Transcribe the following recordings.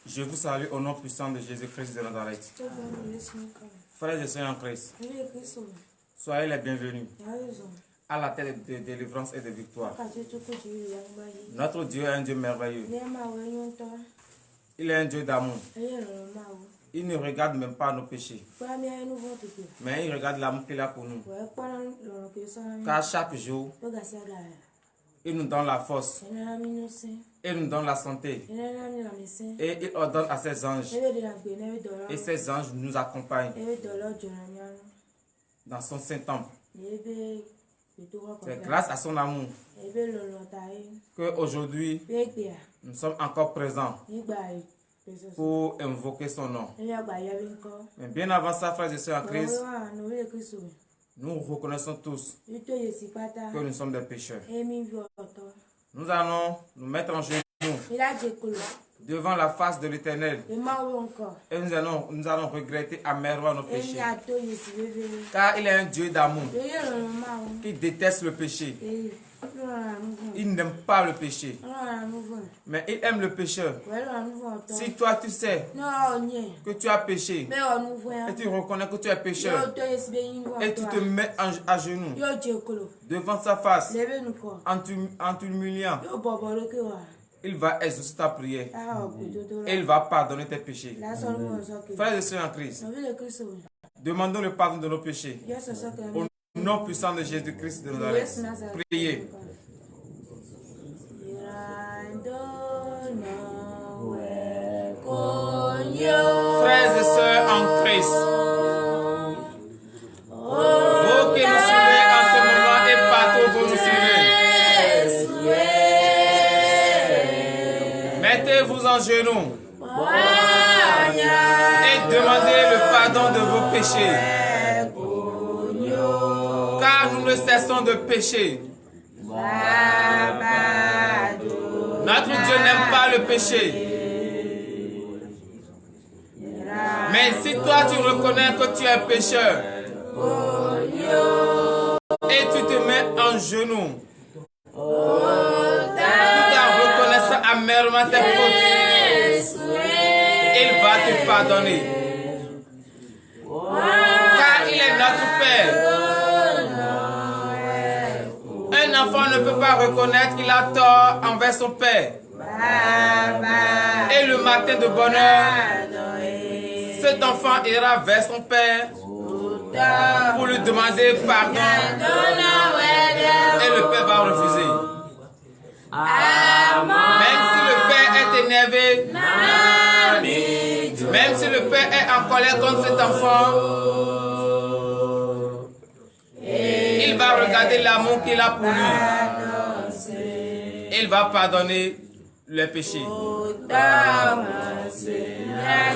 Je vous salue au nom puissant de Jésus-Christ de Nazareth. Frères et sœurs en Christ, soyez les bienvenus à la tête de délivrance et de victoire. Notre Dieu est un Dieu merveilleux. Il est un Dieu d'amour. Il ne regarde même pas nos péchés, mais il regarde l'amour qu'il a pour nous. Car chaque jour, il nous donne la force, il nous donne la santé, et il ordonne à ses anges, et ses anges nous accompagnent dans son Saint-Temple. C'est grâce à son amour qu'aujourd'hui, nous sommes encore présents pour invoquer son nom. Mais bien avant ça, frères et sœurs en Christ, nous reconnaissons tous que nous sommes des pécheurs. Nous allons nous mettre en genoux devant la face de l'Éternel et nous allons regretter amèrement nos péchés. Car il est un Dieu d'amour qui déteste le péché. Il n'aime pas le péché, mais il aime le pécheur. Si toi tu sais que tu as péché et tu reconnais que tu es pécheur et tu te mets à genoux devant sa face en t'humiliant, il va exaucer ta prière et il va pardonner tes péchés. Frères et sœurs en Christ, demandons le pardon de nos péchés au nom puissant de Jésus-Christ de Nazareth. Priez. Frères et sœurs en Christ, vous qui nous suivez en ce moment et partout où vous nous suivez, mettez-vous en genoux et demandez le pardon de vos péchés. Car nous ne cessons de pécher. Notre Dieu n'aime pas le péché. Mais si toi tu reconnais que tu es pécheur et tu te mets en genoux tout en reconnaissant amèrement tes fautes, il va te pardonner. Car il est notre Père. Un enfant ne peut pas reconnaître qu'il a tort envers son père. Et le matin de bonheur, cet enfant ira vers son père pour lui demander pardon. Et le père va refuser. Même si le père est énervé, même si le père est en colère contre cet enfant, il va regarder l'amour qu'il a pour lui. Il va pardonner le péché.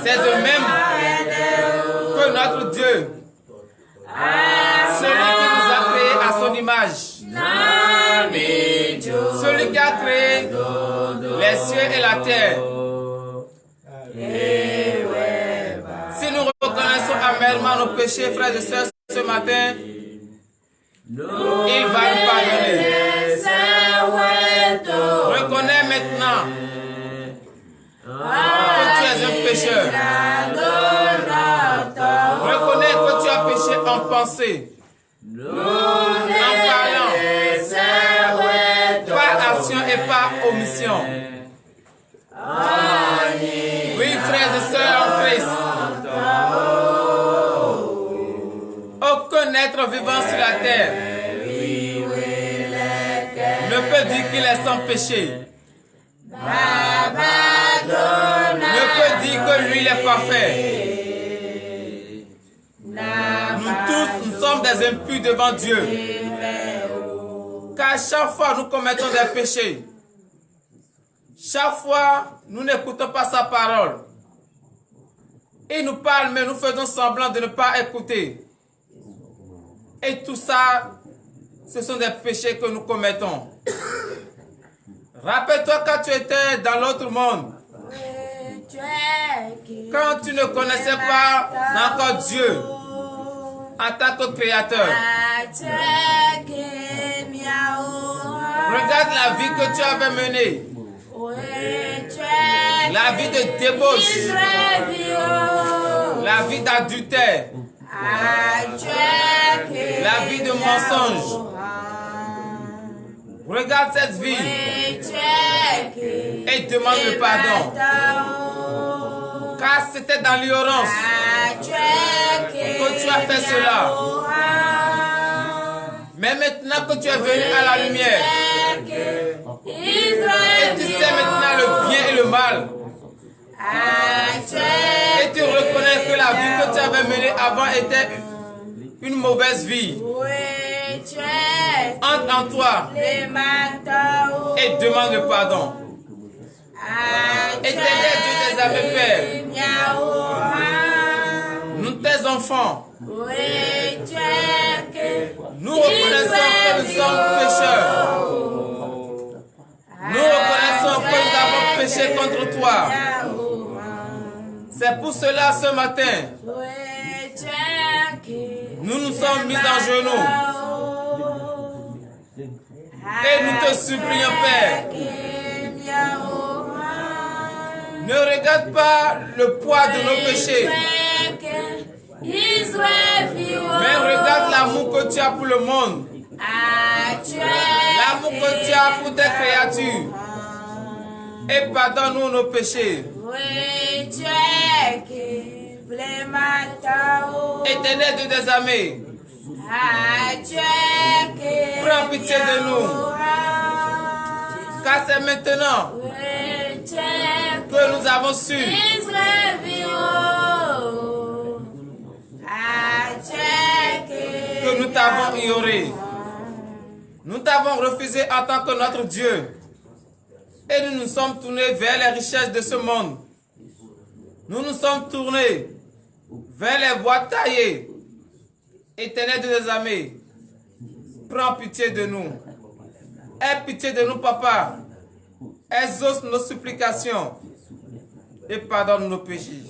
C'est de même que notre Dieu, celui qui nous a créés à son image, celui qui a créé les cieux et la terre, si nous reconnaissons amèrement nos péchés, frères et sœurs, ce matin, il va nous pardonner. Reconnais maintenant que tu es un pécheur. Reconnais que tu as péché en pensée, en parlant, par action et par omission. Oui, frères et sœurs en Christ, aucun être vivant sur la terre ne peut dire qu'il est sans péché. Ne peut dire que lui il est parfait. Nous tous, nous sommes des impurs devant Dieu. Car chaque fois nous commettons des péchés. Chaque fois nous n'écoutons pas sa parole. Il nous parle mais nous faisons semblant de ne pas écouter. Et tout ça, ce sont des péchés que nous commettons. Rappelle-toi quand tu étais dans l'autre monde. Quand tu ne connaissais pas encore Dieu en tant que créateur. Regarde la vie que tu avais menée. La vie de débauche. La vie d'adultère. La vie de mensonge. Regarde cette vie et demande le pardon. Car c'était dans l'ignorance que tu as fait cela. Mais maintenant que tu es venu à la lumière et tu sais maintenant le bien et le mal, et tu reconnais que la vie que tu avais menée avant était une mauvaise vie, entre en toi et demande le pardon. Éternel Dieu des armées, Père, nous tes enfants, nous reconnaissons que nous sommes pécheurs. Nous reconnaissons que nous avons péché contre toi. C'est pour cela ce matin, nous nous sommes mis en genoux et nous te supplions, Père. Ne regarde pas le poids de nos péchés, mais regarde l'amour que tu as pour le monde, l'amour que tu as pour tes créatures, et pardonne-nous nos péchés. Éternel Dieu des armées, prends pitié de nous, car c'est maintenant que nous avons su que nous t'avons ignoré. Nous t'avons refusé en tant que notre Dieu. Et nous nous sommes tournés vers les richesses de ce monde. Nous nous sommes tournés vers les voies taillées. Éternel des armées, prends pitié de nous. Aie pitié de nous, Papa. Exauce nos supplications et pardonne nos péchés.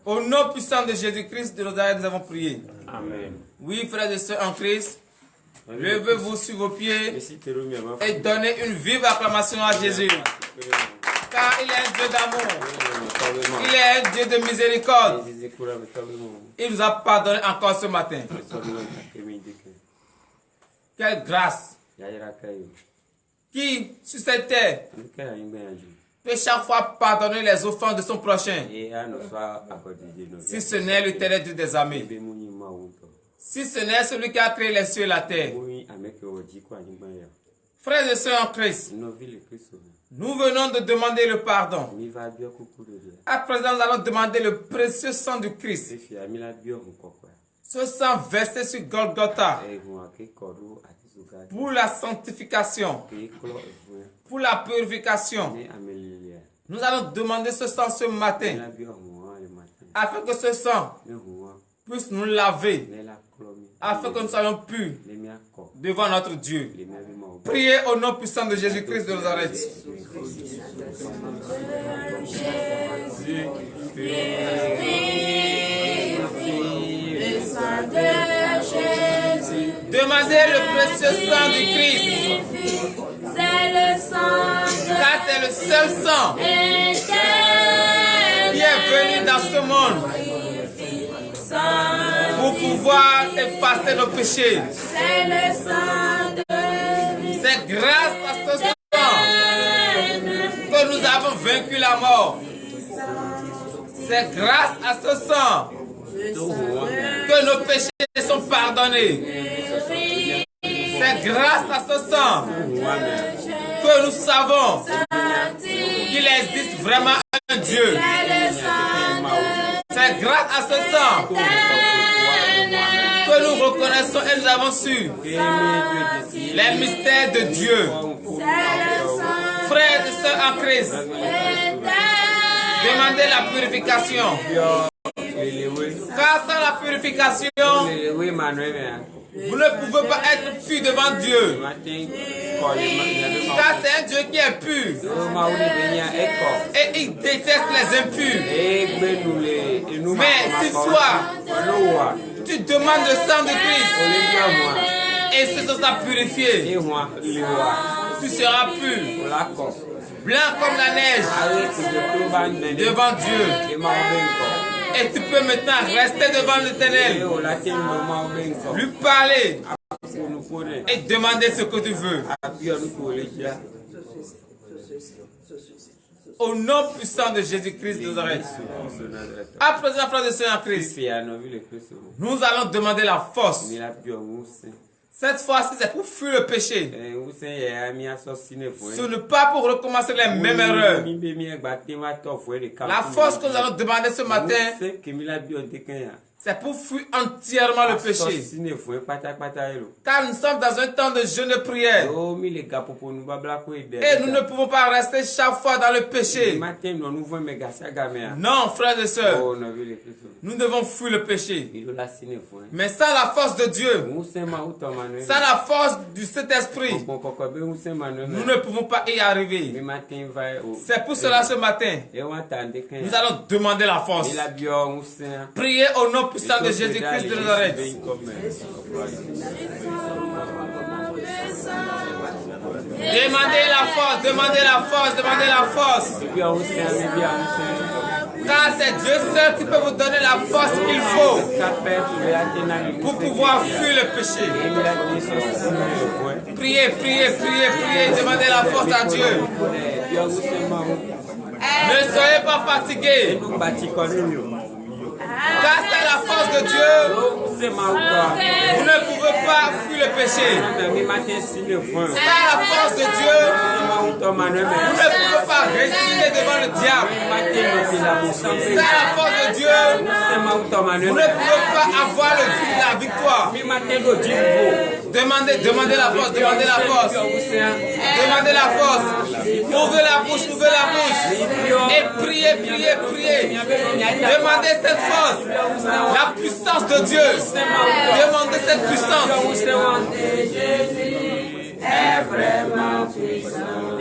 Au nom puissant de Jésus-Christ de Nazareth, nous avons prié. Amen. Oui, frères et sœurs en Christ, levez-vous sur vos pieds et donnez une vive acclamation à Jésus. Car il est un Dieu d'amour. Il est un Dieu de miséricorde. Il nous a pardonné encore ce matin. Quelle grâce. Qui, sur cette terre, peut chaque fois pardonner les offenses de son prochain, si ce n'est l'Éternel Dieu des armées, si ce n'est celui qui a créé les cieux et la terre. Frères et sœurs en Christ, nous venons de demander le pardon. À présent, nous allons demander le précieux sang du Christ. Ce sang versé sur Golgotha pour la sanctification, pour la purification. Nous allons demander ce sang ce matin afin que ce sang puisse nous laver, afin que nous soyons purs devant notre Dieu. Priez au nom puissant de Jésus-Christ de Nazareth. Demandez le précieux sang du Christ. Car c'est le seul sang qui est venu dans ce monde pour pouvoir effacer nos péchés. C'est grâce à ce sang que nous avons vaincu la mort. C'est grâce à ce sang que nos péchés sont pardonnés. C'est grâce à ce sang que nous savons qu'il existe vraiment un Dieu. C'est grâce à ce sang que nous reconnaissons et nous avons su les mystères de Dieu. Frères et sœurs en Christ, demandez la purification. Car sans la purification, vous ne pouvez pas être pur devant Dieu. Car c'est un Dieu qui est pur. Et il déteste les impurs. Mais si toi, tu demandes le sang de Christ, et ce sang t'a purifié. tu seras pur, blanc comme la neige devant Dieu. Et tu peux maintenant rester devant l'Éternel, lui parler et demander ce que tu veux. Au nom puissant de Jésus-Christ de Nazareth. À présent, frères et sœurs en Christ, nous allons demander la force. Cette fois-ci, c'est pour fuir le péché. Ce n'est pas pour recommencer les mêmes erreurs. La force que nous allons demander ce matin, c'est pour fuir entièrement le péché. Car nous sommes dans un temps de jeûne et prière. Et nous ne pouvons pas rester chaque fois dans le péché. Non, frères et sœurs. Nous devons fuir le péché. Mais sans la force de Dieu, sans la force du Saint-Esprit, nous ne pouvons pas y arriver. C'est pour cela ce matin, nous allons demander la force. Priez au nom puissant de Jésus-Christ de Nazareth. Demandez la force, demandez la force, demandez la force. Car c'est Dieu seul qui peut vous donner la force qu'il faut pour pouvoir fuir le péché. Priez, priez, priez, priez, demandez la force à Dieu. Ne soyez pas fatigués. Car c'est la force de Dieu. Vous ne pouvez pas fuir le péché. C'est la force de Dieu. Vous ne pouvez pas résister devant le diable. C'est la force de Dieu. Vous ne pouvez pas avoir la victoire. Demandez la force, demandez la force. Demandez la force. Ouvrez la bouche, ouvrez la bouche. Et priez, priez, priez. Demandez cette force. La puissance de Dieu. Demandez cette puissance. Est vraiment puissant.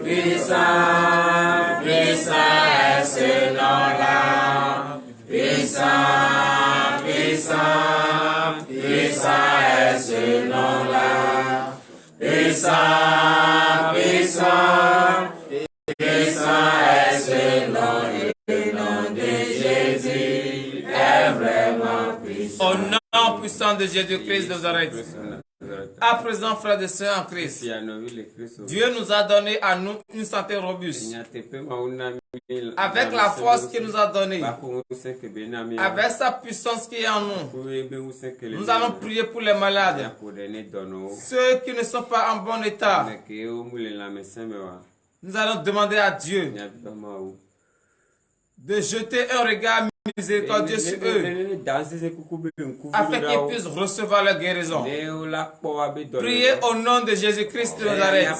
Puissant, puissant est ce nom-là. Puissant, puissant, puissant est ce nom-là. Puissant, puissant, puissant est ce nom. Le nom de Jésus est vraiment puissant. Au nom puissant de Jésus-Christ de Nazareth. À présent, frères et sœurs en Christ, Dieu nous a donné à nous une santé robuste. Avec la force qu'il nous a donnée, avec sa puissance qui est en nous, nous allons prier pour les malades, ceux qui ne sont pas en bon état. Nous allons demander à Dieu de jeter un regard miséricordieux sur eux, afin qu'ils puissent recevoir leur guérison. Priez au nom de Jésus-Christ de Nazareth.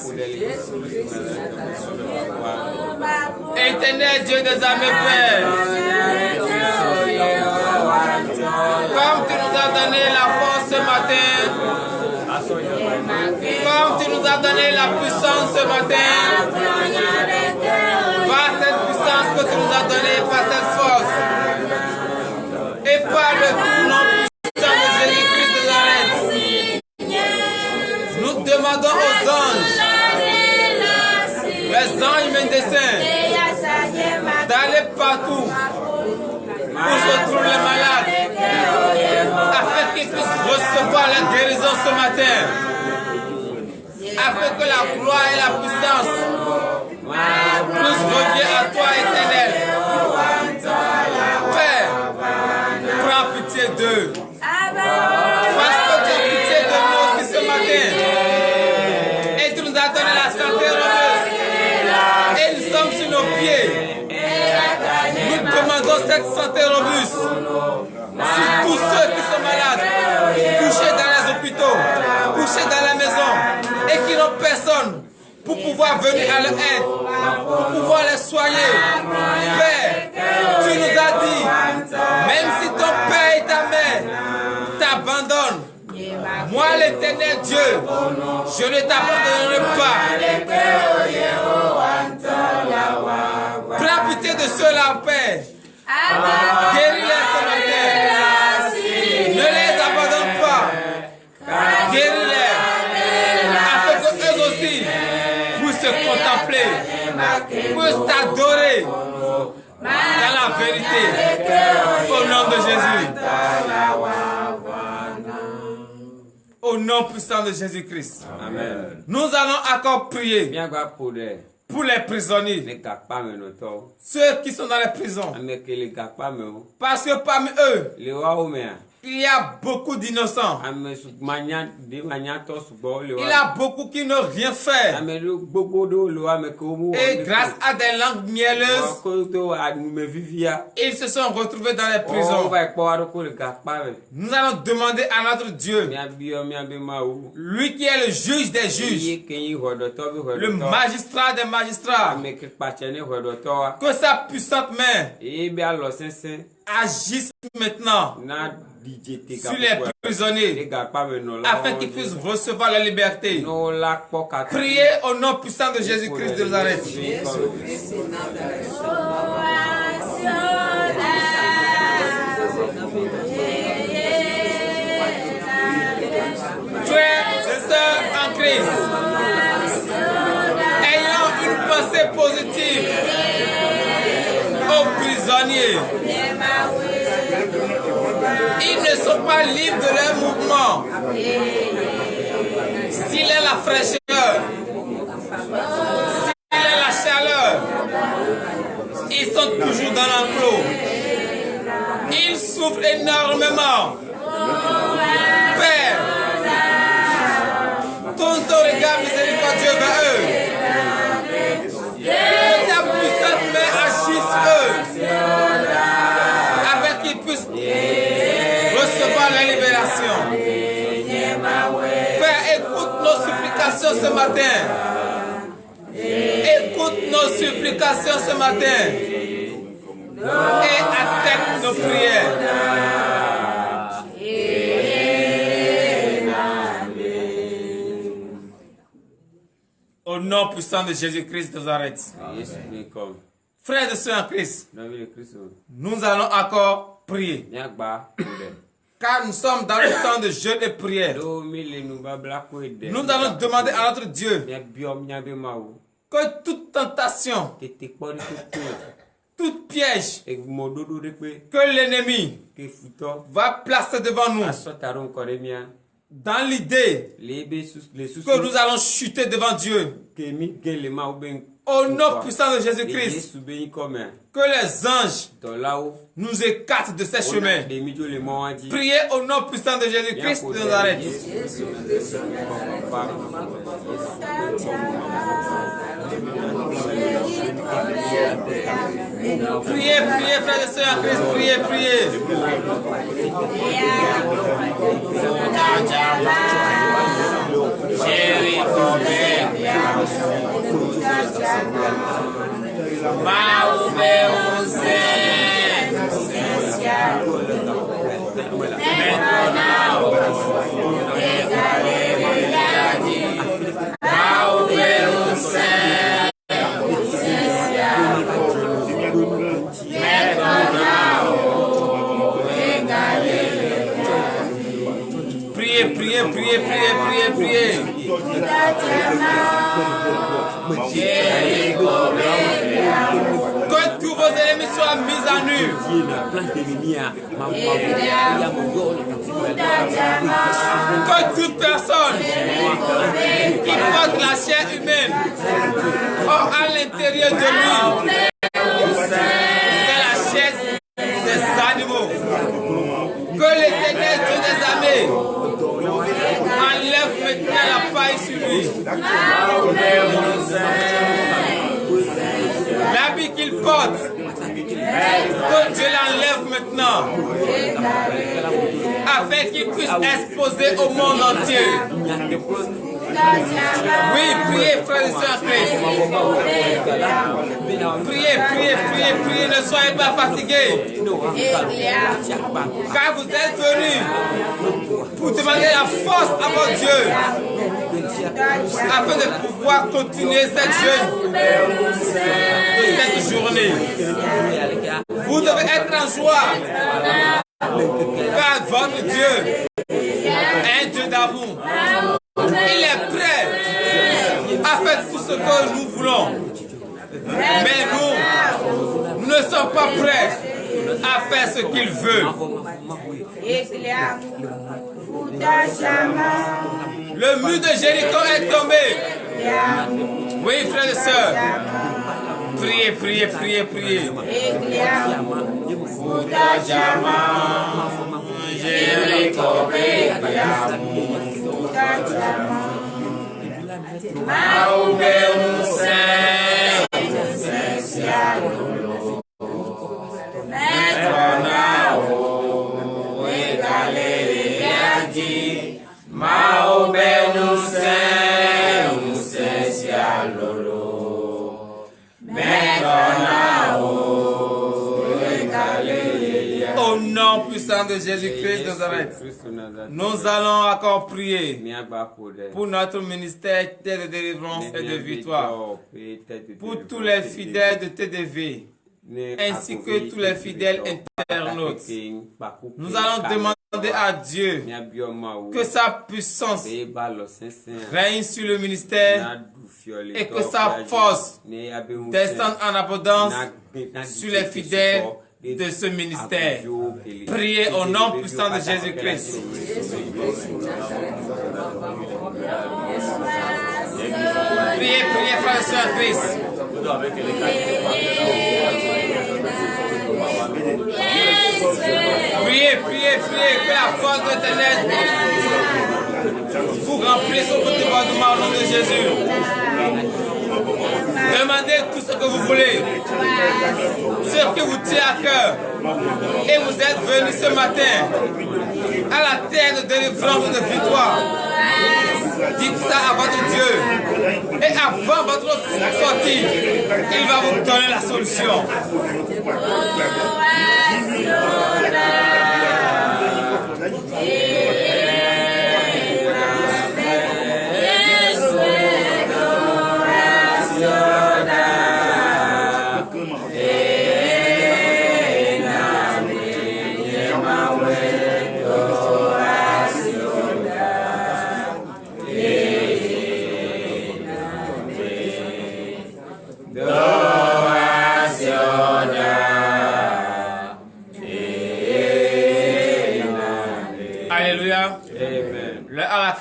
Éternel Dieu des armées, Père, comme tu nous as donné la force ce matin, comme tu nous as donné la puissance ce matin, par cette puissance que tu nous as donnée, par cette force, et par le tout nom puissant de Jésus-Christ de Nazareth, nous demandons aux anges, les anges médecins, d'aller partout où se trouvent les malades, afin qu'ils puissent recevoir la guérison ce matin, afin que la gloire et la puissance puissent revenir à toi, Éternel. Père, prends pitié d'eux. Parce que tu as pitié de nous aussi ce matin. Et tu nous as donné la santé robuste. Et nous sommes sur nos pieds. Nous demandons cette santé robuste sur tous ceux qui sont malades, couchés dans les hôpitaux, couchés dans la maison, et qui n'ont personne pour pouvoir venir à leur aide, pour pouvoir les soigner. Père, tu nous as dit, même si ton père et ta mère t'abandonnent, moi l'Éternel Dieu, je ne t'abandonnerai pas. Prends pitié de ceux-là, Père. Guéris-les ce matin. Ne les abandonne pas. Guéris-les. Afin que te contempler, puissent t'adorer dans la vérité. Au nom de Jésus. Au nom puissant de Jésus-Christ. Amen. Nous allons encore prier pour les prisonniers, ceux qui sont dans les prisons. Parce que parmi eux, il y a beaucoup d'innocents. Il y a beaucoup qui n'ont rien fait. Et grâce à des langues mielleuses, ils se sont retrouvés dans les prisons. Nous allons demander à notre Dieu, lui qui est le juge des juges, le magistrat des magistrats, que sa puissante main agisse maintenant sur les prisonniers afin qu'ils puissent recevoir la liberté. Priez au nom puissant de Jésus-Christ de Nazareth. Frères et sœurs en Christ, ayant une pensée positive aux prisonniers. Ils ne sont pas libres de leur mouvement. S'il est la fraîcheur, s'il est la chaleur, ils sont toujours dans l'enclos. Ils souffrent énormément. Père, tourne ton regard miséricordieux vers eux. Que ta puissante main agisse eux, afin qu'ils puissent recevoir la libération. Père, écoute nos supplications ce matin. Écoute nos supplications ce matin. Et accepte nos prières. Au nom puissant de Jésus-Christ de Nazareth. Frères et sœurs en Christ, nous allons encore prier. Car nous sommes dans le temps de jeûne et prière. Nous allons demander à notre Dieu que toute tentation, tout piège que l'ennemi va placer devant nous, dans l'idée que nous allons chuter devant Dieu, au nom puissant de Jésus-Christ, que les anges nous écartent de ces chemins. Priez au nom puissant de Jésus-Christ de Nazareth. Priez, priez, frères et sœurs en Christ, priez, priez. Priez, priez, priez, priez, priez, priez. Que tous vos ennemis soient mis à nu. Que toute personne qui porte la chair humaine à l'intérieur de lui, c'est la chair des animaux. Que l'Éternel Dieu des armées enlève maintenant la paille sur lui. L'habit qu'il porte, que Dieu l'enlève maintenant, afin qu'il puisse exposer au monde entier. Oui, priez, frères et sœurs en Christ. Priez, priez, priez, priez, ne soyez pas fatigués. Car vous êtes venus pour demander la force à votre Dieu, afin de pouvoir continuer cette jeûne de cette journée. Vous devez être en joie, car votre Dieu est un Dieu d'amour. Il est prêt a fait tout ce que nous voulons. Mais nous ne sommes pas prêts à faire ce qu'il veut. Le mur de Jéricho est tombé. Oui, frères et sœurs. Priez, priez, priez, priez. Au nom puissant de Jésus-Christ de Nazareth, nous allons encore prier pour notre ministère de délivrance et de victoire, pour tous les fidèles de TDV, ainsi que tous les fidèles internautes. Nous allons demander à Dieu que sa puissance règne sur le ministère et que sa force descende en abondance sur les fidèles de ce ministère. Priez au nom puissant de Jésus-Christ. Priez, priez, frères et sœurs en Christ. Priez, priez, priez, que la force de l'Éternel vous remplisse au débordement au nom de Jésus. Demandez tout ce que vous voulez, ce que vous tient à cœur. Et vous êtes venus ce matin à la terre de délivrance et de victoire. Dites ça à votre Dieu. Et avant votre sortie, il va vous donner la solution.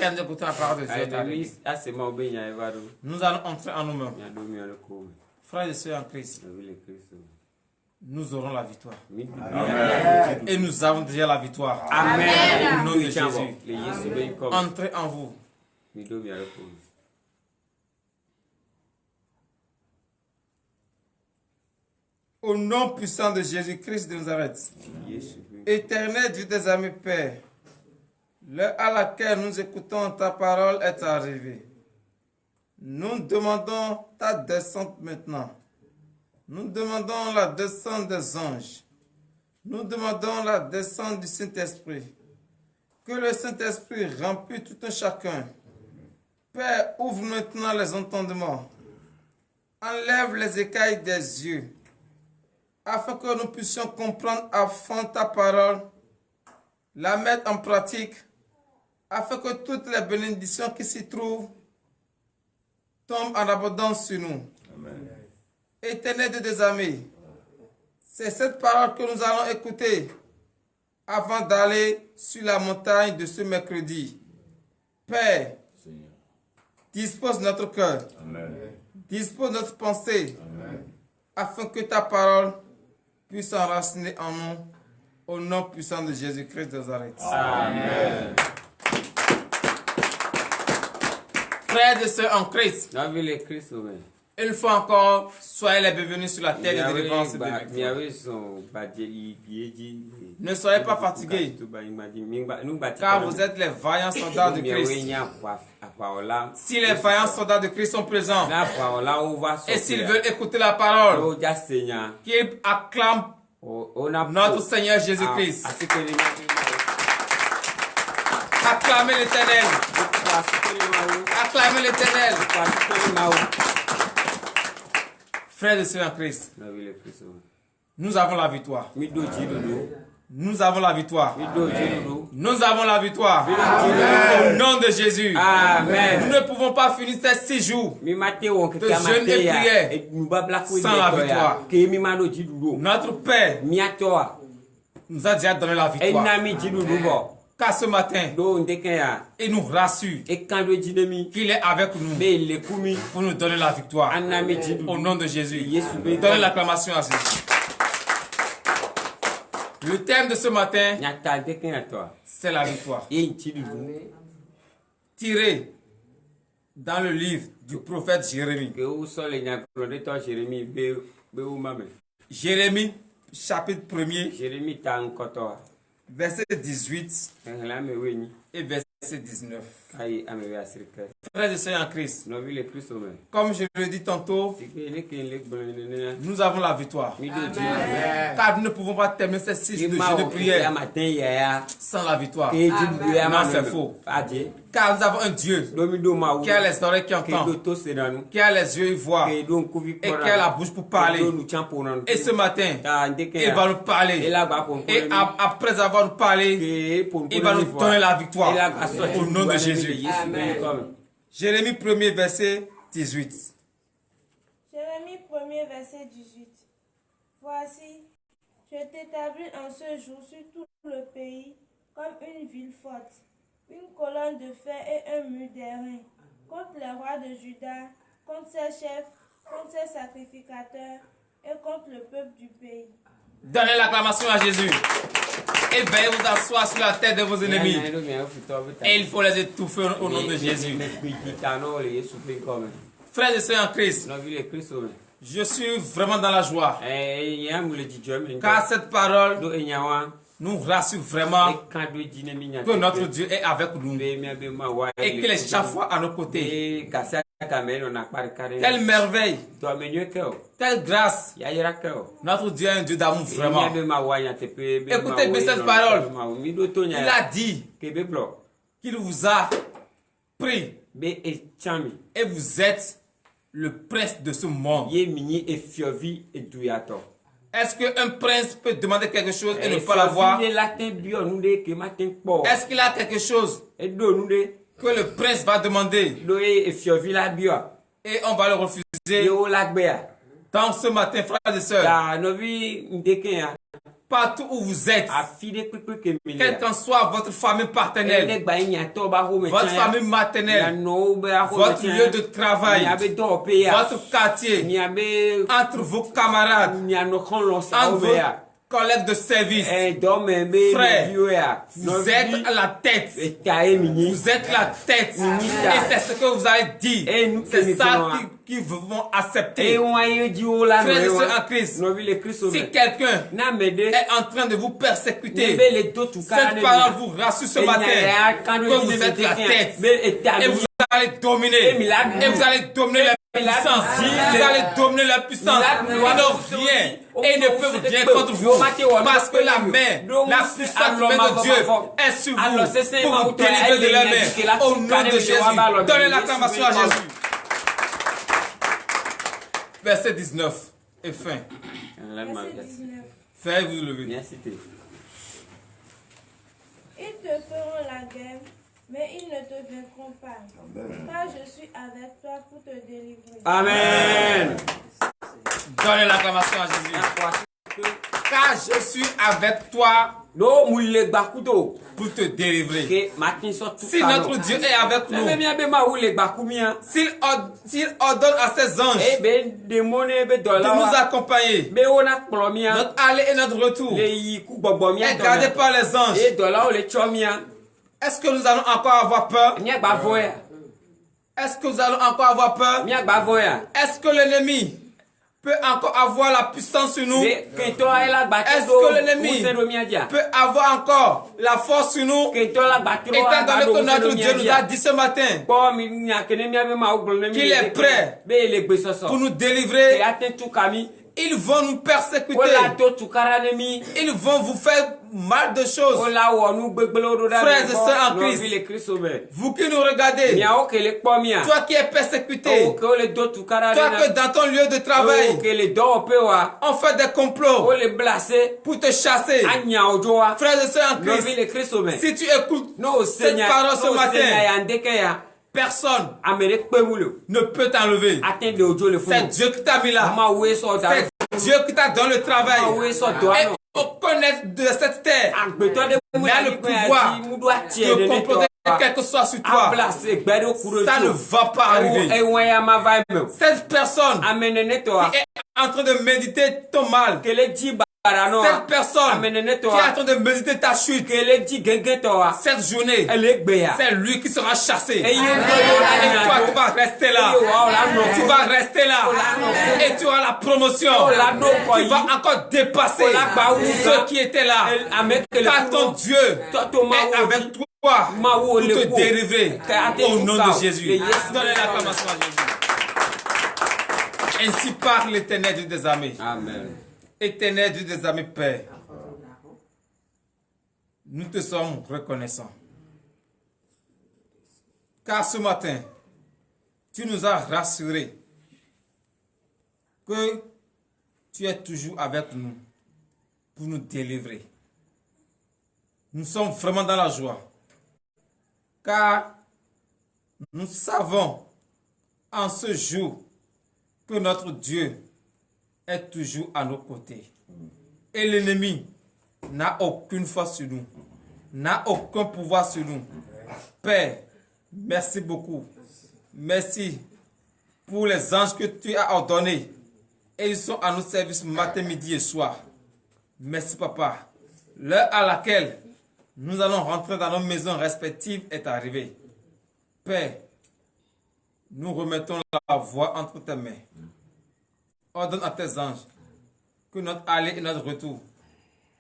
Nous écoutons la parole de Dieu. Nous allons entrer en nous-mêmes. Frères et sœurs en Christ, nous aurons la victoire. Amen. Et nous avons déjà la victoire. Amen. Au nom de Jésus. Entrez en vous. Au nom puissant de Jésus-Christ de Nazareth, Éternel Dieu des armées, Père, l'heure à laquelle nous écoutons ta parole est arrivée. Nous demandons ta descente maintenant. Nous demandons la descente des anges. Nous demandons la descente du Saint-Esprit. Que le Saint-Esprit remplisse tout un chacun. Père, ouvre maintenant les entendements. Enlève les écailles des yeux, afin que nous puissions comprendre à fond ta parole, la mettre en pratique, afin que toutes les bénédictions qui s'y trouvent tombent en abondance sur nous. Amen. Éternel de des armées, c'est cette parole que nous allons écouter avant d'aller sur la montagne de ce mercredi. Père, dispose notre cœur, dispose notre pensée, Amen, afin que ta parole puisse enraciner en nous, au nom puissant de Jésus-Christ de Nazareth. Amen. Frères et sœurs en Christ, une fois encore, soyez les bienvenus sur la terre de délivrance et de victoire. Ne soyez pas fatigués, car vous êtes les vaillants soldats de Christ. Si les vaillants soldats de Christ sont présents, et s'ils veulent écouter la parole, qu'ils acclament notre Seigneur Jésus-Christ. Acclamez l'Éternel. Acclamez l'Éternel. Frères et sœurs en Christ, nous avons la victoire. Nous avons la victoire. Nous avons la victoire. Au nom de Jésus. Amen. Nous ne pouvons pas finir ces 6 jours de jeûne et prière sans la victoire. Notre Père nous a déjà donné la victoire. Car ce matin, il nous rassure qu'il est avec nous pour nous donner la victoire. Au nom de Jésus. Donnez l'acclamation à Jésus. Le thème de ce matin, c'est la victoire. Tiré dans le livre du prophète Jérémie. Jérémie, chapitre 1er, verset 18 et verset 19. Frères et sœurs en Christ, comme je le dis tantôt, nous avons la victoire. Car nous ne pouvons pas terminer ces 6 jours de jeûne de prière sans la victoire. Non, c'est faux. Car nous avons un Dieu qui a les oreilles qui entendent, qui a les yeux qui voient et qui a la bouche pour parler. Et ce matin, il va nous parler. Et après avoir nous parlé, il va nous donner la victoire. Au nom de Jésus. Amen. Jérémie 1er, verset 18. Jérémie 1er, verset 18. Voici, je t'établis en ce jour sur tout le pays comme une ville forte, une colonne de fer et un mur d'airain, contre les rois de Juda, contre ses chefs, contre ses sacrificateurs et contre le peuple du pays. Donnez l'acclamation à Jésus. Et veuillez vous asseoir sur la tête de vos ennemis. Et il faut les étouffer au nom de Jésus. Frères et sœurs en Christ, je suis vraiment dans la joie. Car cette parole nous rassure vraiment que notre Dieu est avec nous et qu'il est chaque fois à nos côtés. Quelle merveille, quelle grâce. Notre Dieu est un Dieu d'amour vraiment. Écoutez bien cette parole. Il a dit qu'il vous a pris et vous êtes le prince de ce monde. Est-ce qu'un prince peut demander quelque chose et ne pas l'avoir? Est-ce qu'il a quelque chose que le prince va demander et on va le refuser? Dans ce matin, frères et sœurs, partout où vous êtes, quelle qu'en soit votre famille paternelle, votre famille maternelle, votre lieu de travail, votre quartier, entre vos camarades, entre vos collègues de service, frères, vous êtes à la tête. Vous êtes la tête. Et c'est ce que vous allez dire. C'est ça qui vont accepter. Frères et sœurs en Christ, si quelqu'un est en train de vous persécuter, cette parole vous rassure ce matin que vous êtes la tête. Et vous allez dominer. Et vous allez dominer la puissance. Vous allez dominer la puissance. Ils n'ont rien. Et ils ne peuvent rien contre vous. Parce que la main, la puissance de Dieu est sur vous pour vous délivrer de la main. Au nom de Jésus. Donnez l'acclamation à Jésus. Verset 19 et fin. Verset 19. Faites vous lever. Ils te feront la guerre, mais ils ne te vaincront pas. Car je suis avec toi pour te délivrer. Amen. Donnez l'acclamation à Jésus. Car je suis avec toi pour te délivrer. Si notre Dieu est avec nous, s'il ordonne à ses anges de nous accompagner, notre aller et notre retour est gardé par les anges, est-ce que nous allons encore avoir peur? Est-ce que nous allons encore avoir peur? Est-ce que l'ennemi peut encore avoir la puissance sur nous? Est-ce que l'ennemi peut avoir encore la force sur nous? Étant donné que notre Dieu nous a dit ce matin qu'il est prêt pour nous délivrer Ils vont nous persécuter. Ils vont vous faire mal de choses. Frères et sœurs en Christ, vous qui nous regardez, toi qui es persécuté, toi que dans ton lieu de travail, on fait des complots pour te chasser. Frères et sœurs en Christ, si tu écoutes cette parole ce matin, personne ne peut t'enlever. C'est Dieu qui t'a mis là. C'est Dieu qui t'a donné le travail. Et aucun être de cette terre n'a le pouvoir de comploter quelque chose sur toi. Ça ne va pas arriver. Cette personne qui est en train de méditer ton mal, cette personne qui est en train de méditer ta chute, cette journée, c'est lui qui sera chassé. Et toi, tu vas rester là. Tu vas rester là. Et tu auras la promotion qui va encore dépasser ceux qui étaient là. Car ton Dieu est avec toi pour te délivrer au nom de Jésus. Donnez l'acclamation à Jésus. Ainsi parle l'Éternel Dieu des armées. Amen. Éternel Dieu des armées, Père, nous te sommes reconnaissants. Car ce matin, tu nous as rassurés que tu es toujours avec nous pour nous délivrer. Nous sommes vraiment dans la joie. Car nous savons en ce jour que notre Dieu est toujours à nos côtés. Et l'ennemi n'a aucune force sur nous, n'a aucun pouvoir sur nous. Père, merci beaucoup. Merci pour les anges que tu as ordonnés. Et ils sont à nos services matin, midi et soir. Merci papa. L'heure à laquelle nous allons rentrer dans nos maisons respectives est arrivée. Père, nous remettons la voix entre tes mains. Ordonne à tes anges que notre aller et notre retour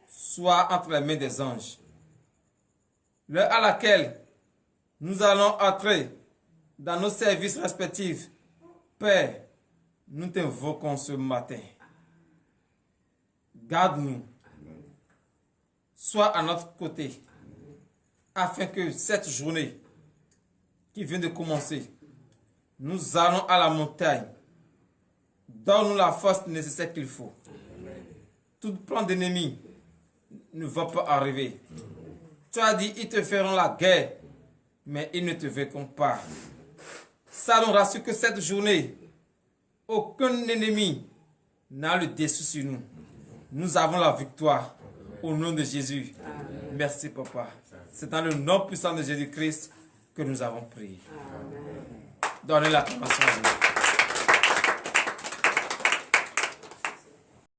soient entre les mains des anges. L'heure à laquelle nous allons entrer dans nos services respectifs, Père, nous t'invoquons ce matin. Garde-nous. Sois à notre côté, afin que cette journée qui vient de commencer, nous allons à la montagne. Donne-nous la force nécessaire qu'il faut. Tout plan d'ennemi ne va pas arriver. Tu as dit, ils te feront la guerre, mais ils ne te verront pas. Ça nous rassure que cette journée, aucun ennemi n'a le dessus sur nous. Nous avons la victoire au nom de Jésus. Merci, papa. C'est dans le nom puissant de Jésus-Christ que nous avons prié. Donnez l'acclamation à Dieu.